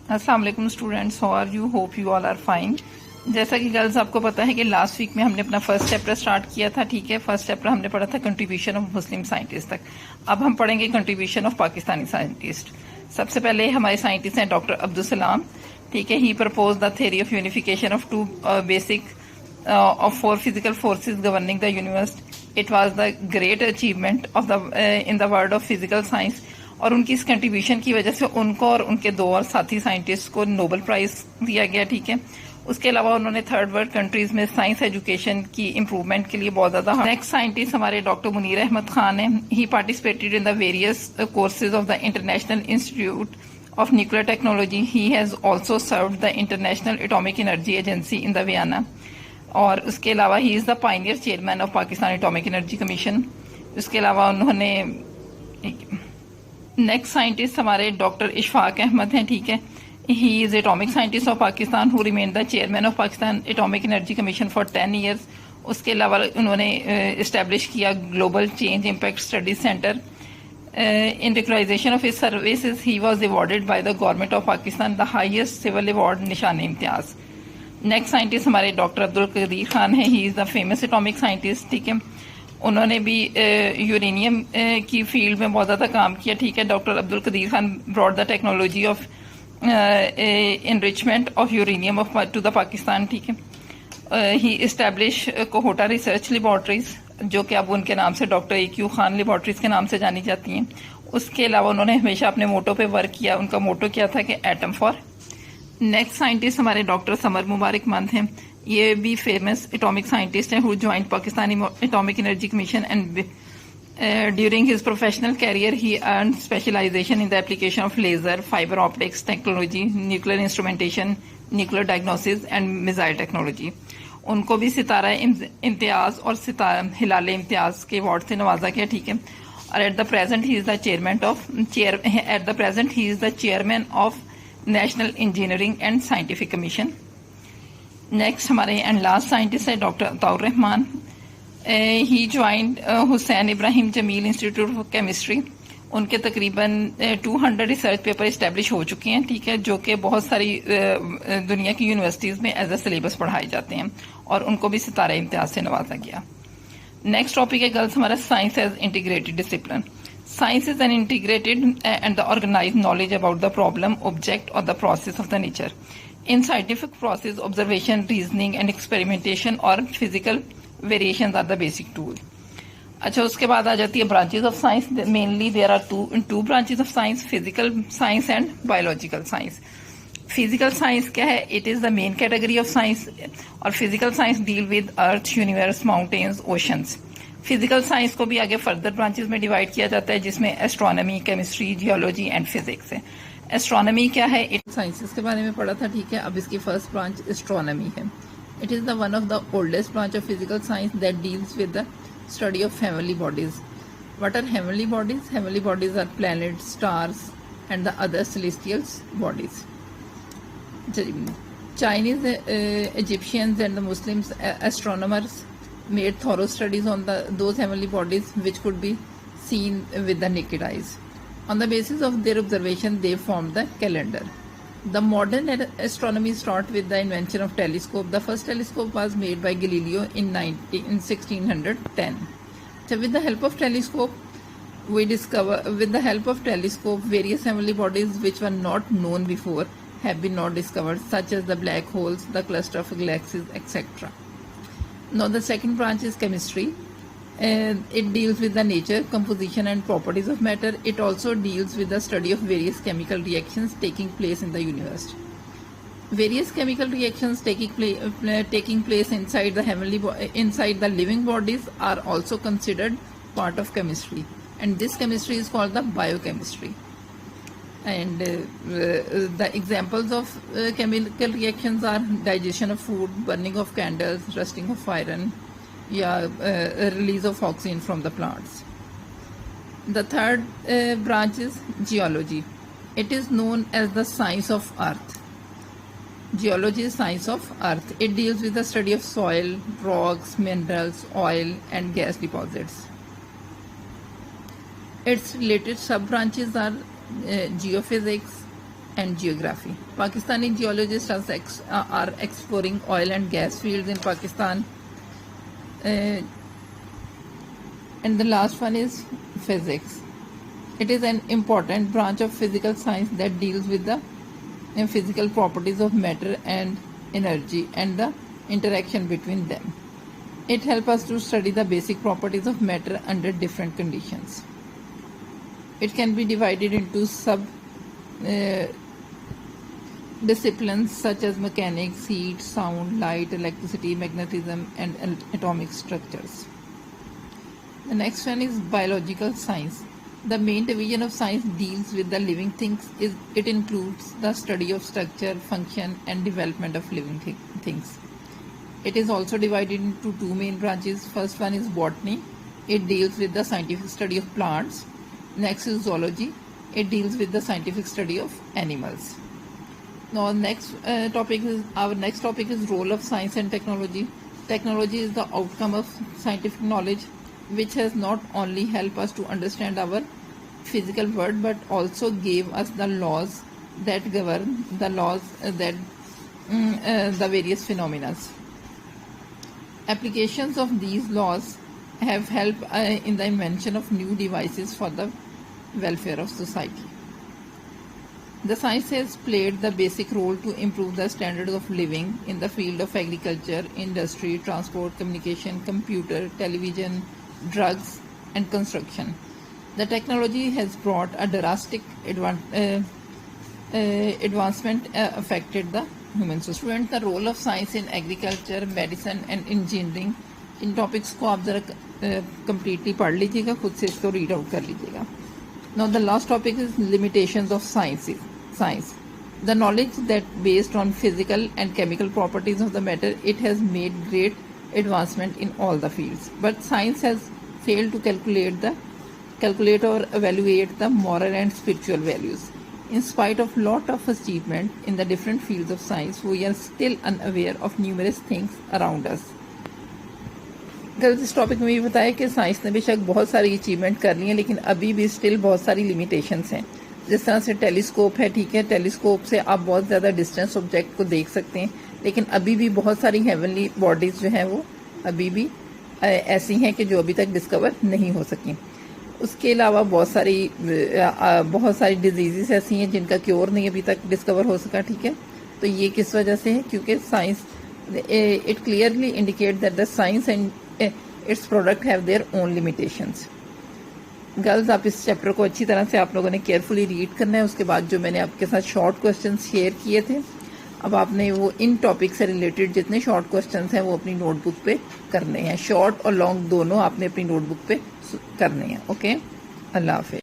السلام علیکم students, how are you? Hope you all are fine. جیسا کہ گرلز آپ کو پتا ہے کہ لاسٹ ویک میں ہم نے اپنا فرسٹ چیپٹر اسٹارٹ کیا تھا. ٹھیک ہے، فرسٹ چیپٹر ہم نے پڑھا تھا کنٹریبیوشن آف مسلم سائنٹسٹ تک. اب ہم پڑھیں گے کنٹریبیوشن آف پاکستانی سائنٹسٹ. سب سے پہلے ہمارے سائنٹسٹ ہیں ڈاکٹر عبدالسلام. ٹھیک ہے، he propose the theory of unification of two basic of four physical forces governing the universe. It was the great achievement of the in the world of physical science. اور ان کی اس contribution کی وجہ سے ان کو اور ان کے دو اور ساتھی سائنٹسٹ کو نوبل پرائز دیا گیا. ٹھیک ہے، اس کے علاوہ انہوں نے تھرڈ ورلڈ کنٹریز میں سائنس ایجوکیشن کی امپروومنٹ کے لیے بہت زیادہ. نیکسٹ سائنٹسٹ ہمارے ڈاکٹر منیر احمد خان ہیں. He participated in the various courses of the international institute of nuclear technology. He has also served the international atomic energy agency in the Vienna. اور اس کے علاوہ he is the pioneer chairman of Pakistan atomic energy commission. اس کے علاوہ انہوں نے next scientist ہمارے ڈاکٹر اشفاق احمد ہیں. ٹھیک ہے، he is atomic scientist of Pakistan who remain the chairman of Pakistan atomic energy commission for 10 years. اس کے علاوہ انہوں نے اسٹیبلش کیا global change impact studies centre. In recognition of his services he was awarded by the government of Pakistan the highest civil award Nishan Imtiaz. Next scientist ہمارے doctor Abdul Qadeer Khan ہیں. He is the famous atomic scientist. ٹھیک ہے، انہوں نے بھی uranium کی field میں بہت زیادہ کام کیا. ٹھیک ہے، doctor Abdul Qadeer Khan brought the technology of enrichment of uranium to the Pakistan. ٹھیک ہے، he establish Kahuta research laboratories جو کہ اب ان کے نام سے doctor A Q Khan laboratories کے نام سے جانی جاتی ہیں. اس کے علاوہ انہوں نے ہمیشہ اپنے موٹو پہ ورک کیا. ان کا موٹو کیا تھا کہ ایٹم فار. نیکسٹ سائنٹسٹ ہمارے ڈاکٹر سمر مبارک مند ہیں. یہ بھی فیمس اٹامک سائنٹسٹ ہیں who joined Pakistani atomic energy commission and during his professional career he earned specialization in the application of laser fiber optics technology nuclear instrumentation nuclear diagnosis and missile technology. ان کو بھی ستارہ امتیاز اور ہلال امتیاز کے award سے نوازا گیا. ٹھیک ہے، اور at the present he is the chairman of national engineering and scientific commission. Next ہمارے اینڈ لاسٹ سائنٹسٹ ہے doctor Atta ur Rahman. He joined Husein Ebrahim Jamal institute of chemistry. ان کے تقریباً 200 ریسرچ پیپر اسٹیبلش ہو چکے ہیں. ٹھیک ہے، جو کہ بہت ساری دنیا کی یونیورسٹیز میں ایز اے سلیبس پڑھائے جاتے ہیں اور ان کو بھی ستارہ امتیاز سے نوازا گیا. نیکسٹ ٹاپک ہے گرلس ہمارا science as integrated discipline. Science is an integrated and the organized knowledge about the problem, object or the process of the nature. In scientific process, observation, reasoning and experimentation or physical variations are the basic tool. اچھا، اس کے بعد آ جاتی ہے branches of science. Mainly there are two branches of science, physical science and biological science. Physical science کیا ہے؟ It is the main category of science. اور physical science deal with earth, universe, mountains, oceans. Physical science کو بھی آگے further branches میں divide کیا جاتا ہے جس میں astronomy, chemistry, geology and physics ہے. ایسٹرونومی کیا ہے؟ سائنسز کے بارے میں پڑھا تھا. ٹھیک ہے، اب اس کی فرسٹ برانچ ایسٹرونومی ہے. It is the one of the oldest branch of physical science that deals with the study of heavenly bodies. What are heavenly bodies? Heavenly bodies are planet, stars and the other celestial bodies. Chinese Egyptians and the Muslims astronomers made thorough studies on those heavenly bodies which could be seen with the naked eyes. On the basis of their observation, they formed the calendar. The modern astronomy started with the invention of telescope. The first telescope was made by Galileo in 1610. So with the help of telescope, various heavenly bodies which were not known before have been now discovered, such as the black holes, the cluster of galaxies, etc. Now the second branch is chemistry. It deals with the nature, composition and properties of matter. It also deals with the study of various chemical reactions taking place in the universe. Various chemical reactions taking place inside the living bodies are also considered part of chemistry, and this chemistry is called the biochemistry. And the examples of chemical reactions are digestion of food, burning of candles, rusting of iron, release of oxygen from the plants. The third branch is geology. It is known as the science of earth. Geology is science of earth. It deals with the study of soil, rocks, minerals, oil and gas deposits. Its related sub branches are geophysics, and geography. Pakistani geologists are exploring oil and gas fields in Pakistan. And the last one is physics. It is an important branch of physical science that deals with the physical properties of matter and energy and the interaction between them. It helps us to study the basic properties of matter under different conditions. It can be divided into disciplines such as mechanics, heat, sound, light, electricity, magnetism, and atomic structures. The next one is biological science. The main division of science deals with the living things. It includes the study of structure, function, and development of living things. It is also divided into two main branches. First one is botany. It deals with the scientific study of plants. Next is zoology. It deals with the scientific study of animals. Now our next topic is role of science and technology. Technology is the outcome of scientific knowledge, which has not only helped us to understand our physical world but also gave us the laws that govern the various phenomena. Applications of these laws have helped in the invention of new devices for the welfare of society. The science has played the basic role to improve the standards of living in the field of agriculture, industry, transport, communication, computer, television, drugs, and construction. The technology has brought a drastic advancement affected the human society. The role of science in agriculture, medicine, and engineering. In topics को आप जरा completely पढ़ लीजिएगा, खुद से इसको read out कर लीजिएगा. Now the last topic is limitations of science. The knowledge that based on physical and chemical properties of the matter, it has made great advancement in all the fields. But science has failed to calculate or evaluate the moral and spiritual values. In spite of lot of achievement in the different fields of science, we are still unaware of numerous things around us. इस topic में भी बताया कि science ने बेशक बहुत सारी achievement कर ली है, लेकिन अभी भी स्टिल बहुत सारी लिमिटेशंस हैं. जिस तरह से टेलीस्कोप है, ठीक है, टेलीस्कोप से आप बहुत ज़्यादा डिस्टेंस ऑब्जेक्ट को देख सकते हैं, लेकिन अभी भी बहुत सारी हेवनली बॉडीज जो हैं वो अभी भी ऐसी हैं कि जो अभी तक डिस्कवर नहीं हो सकी. उसके अलावा बहुत सारी डिजीज़ ऐसी हैं जिनका क्योर नहीं अभी तक डिस्कवर हो सका. ठीक है, तो ये किस वजह से है? क्योंकि science it clearly indicate that the science and it's product have their own limitations. Girls, आप इस चैप्टर को अच्छी तरह से आप लोगों ने केयरफुली रीड करना है. उसके बाद जो मैंने आपके साथ शॉर्ट क्वेश्चन शेयर किए थे, अब आपने वो इन टॉपिक से रिलेटेड जितने शॉर्ट क्वेश्चंस हैं वो अपनी नोटबुक पे करने हैं. शॉर्ट और लॉन्ग दोनों आपने अपनी नोटबुक पे करने हैं. ओके, अल्लाह हाफिज़.